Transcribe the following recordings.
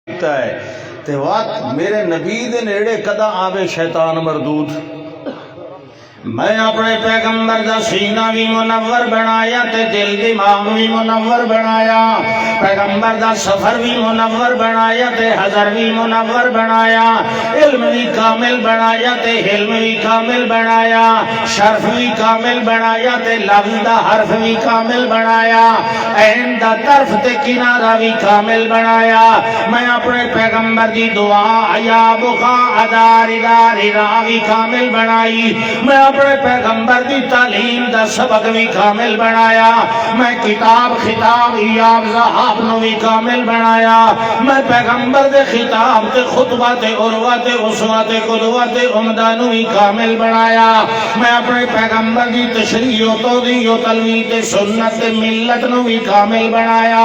ہے تے وقت میرے نبی دے نیڑے کدا آوے شیطان مردود میں اپنے پیغمبر دا سینہ بھی منور بنایا تے دل دماغ بھی منور بنایا پیغمبر دا سفر بھی منور بنایا تے حضر بھی منور بنایا علم بھی کامل بنایا تے حلم بھی کامل بنایا شرف بھی کامل بنایا تے لفظ دا حرف بھی کامل بنایا عین دا طرف تے کنارہ بھی کامل بنایا میں اپنے پیغمبر دی دعا یا بخا ادار ادار راوی کامل بنائی میں اپنے پیغمبر دی تعلیم دا سبق بھی کامل بنایا میں کتاب خطاب ایاب زہاب نو بھی کامل بنایا میں پیغمبر دے خطاب تے خطبہ تے عروہ تے اسوہ تے قدوہ تے عمدہ نو بھی کامل بنایا میں اپنے پیغمبر دی تشریح و توضیح و تلویح تے سنت تے ملت نو بھی کامل بنایا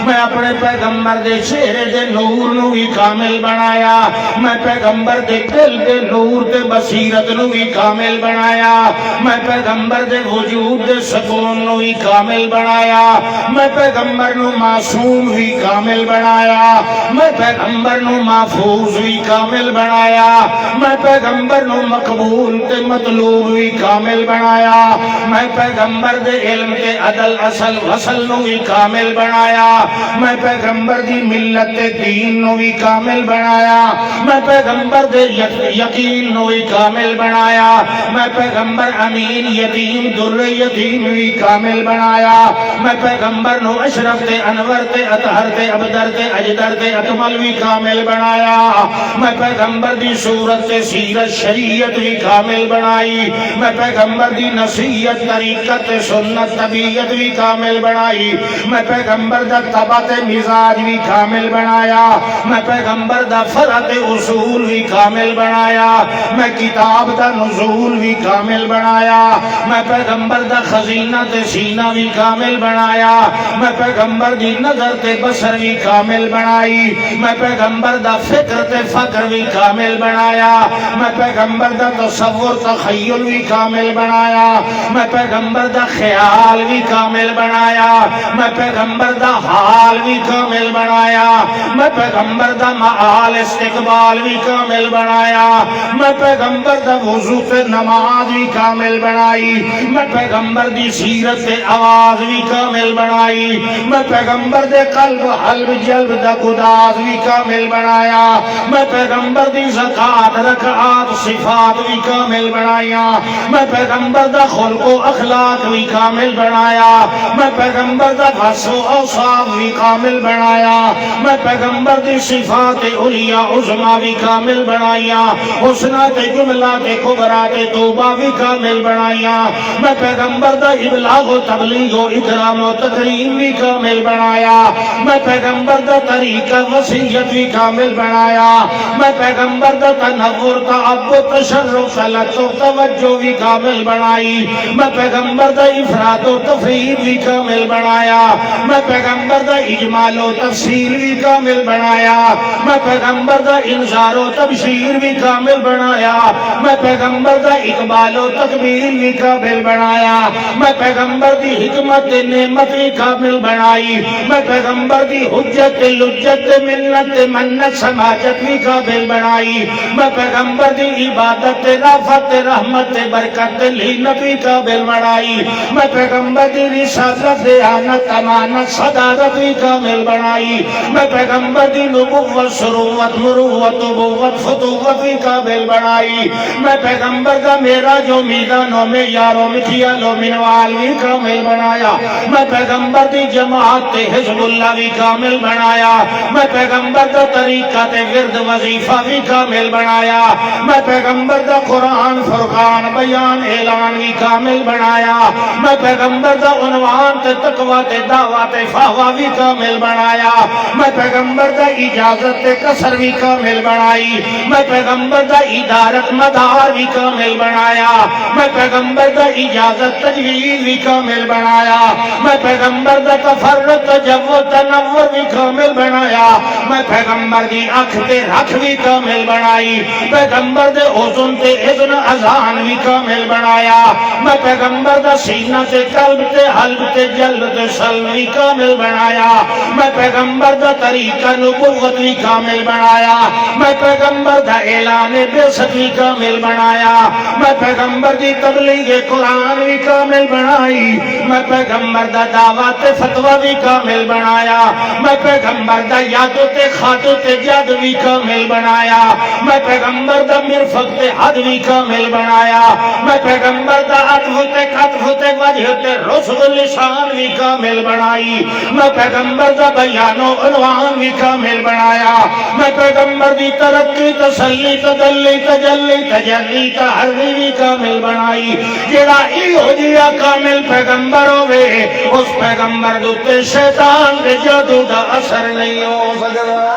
میں اپنے پیغمبر دے چہرے دے نور نو بھی کامل بنایا میں پیغمبر دے دل دے نور تے بصیرت نو بھی کامل بنایا میں پیغمبر دے وجود دے سکون نو بھی کامل بنایا میں پیغمبر نو معصوم بھی کامل بنایا میں پیغمبر نو محفوظ بھی کامل بنایا میں پیغمبر نو مقبول تے مطلوب بھی کامل بنایا میں پیغمبر دے علم تے عدل اصل وصل نو بھی کامل بنایا میں پیغمبر دی ملت تے دین نو بھی کامل بنایا میں پیغمبر دے یقین نو بھی کامل بنایا میں پیغمبر امین یتیم در یتیم بھی کامل بنایا میں پیغمبر نو اشرف تے انور تے اطہر تے ابدر تے اجدر تے اکمل بھی کامل بنایا میں پیغمبر دی صورت تے سیرت شریعت بھی کامل بنائی میں پیغمبر دی نصیحت طریقت سنت طبیعت بھی کامل بنائی میں پیغمبر دا طبع مزاج بھی کامل بنایا میں پیغمبر دا فرع اصول بھی کامل بنایا میں کتاب دا نزول بھی کامل بنایا میں پیغمبر دا خزینہ تے سینہ بھی کامل بنایا میں پیغمبر دی نظر تے بصر بھی کامل بنائی میں پیغمبر دا فکر تے فکر بھی کامل بنایا میں پیغمبر دا تصور تخیل بھی کامل بنایا میں پیغمبر دا خیال بھی کامل بنایا میں پیغمبر دا حال بھی کامل بنایا میں پیغمبر دا معال استقبال بھی کامل بنایا میں پیغمبر دا وضو تے نماز بھی کامل بنائی میں پیغمبر دی سیرت تے آواز بھی کامل بنائی میں پیغمبر دے قلب حلب جلب دا گداز بھی کامل بنایا میں پیغمبر دی زکاة رکعات صفات بھی کامل بنایا میں پیغمبر دا خلق و اخلاق بھی کامل بنایا میں پیغمبر دا وصف و اوصاف بھی کامل بنایا میں پیغمبر دی صفات علیہ عظمہ بھی کامل بنایا حسنات جملات کبرات توبہ بھی کامل بنایا میں پیغمبر دا ابلاغ و تبلیغ و اکرام و تکریم بھی کامل بنایا میں پیغمبر دا طریقہ وسیعت بھی کامل بنایا میں پیغمبر دا تنور تعبد تشرف صلت و توجہ بھی کامل بنائی میں پیغمبر دا افراد و تفرید بھی کامل بنایا میں پیغمبر دا اجمال و تفصیل بھی کامل بنایا میں پیغمبر دا انذار و تبشیر بھی کامل بنایا میں پیغمبر دا اقبال و تقبیل بھی کامل بنایا میں پیغمبر دی حکمت نعمت بھی کامل بنائی میں پیغمبر دی حجت لجت ملت منت سماجت بھی کامل بنائی میں پیغمبر دی عبادت رافت رحمت برکت لینت بھی کامل بنائی میں پیغمبر دی رسالت دیانت امانت صدارت بھی کامل بنائی میں پیغمبر دی نبوت سروت مروت نبوت فتوت بھی کامل بنائی میں پیغمبر دا میرا جو میدانوں میں یاروں مکھیالوں منوال بھی کامل بنایا میں پیغمبر دی جماعت حزب اللہ بھی کامل بنایا میں پیغمبر دا طریقہ ورد وظیفہ بھی کامل بنایا میں پیغمبر دا قرآن فرقان بیان اعلان بھی کامل بنایا میں پیغمبر دا عنوان تقوی دعوت فہوا بھی کامل بنایا میں پیغمبر دا اجازت قصر بھی کامل بنائی میں پیغمبر دا ادارت مدار بھی کامل بنایا بنایا میں پیغمبر دا اجازت تجویز بھی کامل بنایا میں پیغمبر دا تفرد تجود تنور بھی کامل بنایا میں پیغمبر دی اکھ تے رکھ بھی کامل بنائی پیغمبر دے اذن تے اذن اذان بھی کامل بنایا میں پیغمبر دا سینہ تے قلب تے حلب تے جلب تے سلب بھی کامل بنایا میں پیغمبر دا طریقہ نبوت بھی کامل بنایا میں پیغمبر دا اعلان بعثت بھی کامل بنایا میں پیغمبر دی تبلیغ قرآن بھی کامل بنائی میں پیغمبر دا دعوت فتوہ بھی کامل بنایا میں پیغمبر دا یادو تے خاتو تے جد بھی کامل بنایا میں پیغمبر دا مرفق تے حد بھی کامل بنایا میں پیغمبر دا عطف تے قطف تے وجہ تے رسغ لسان بھی کامل بنائی میں پیغمبر دا بیان و عنوان بھی کامل بنایا میں پیغمبر دی ترقی تسلی تدلی تجلی تجلی تحری بھی کامل بنائی جڑا ایہو جیا کامل پیغمبر ہوئے اس پیغمبر دوتے شیطان دے جادو دا اثر نہیں ہو سکتا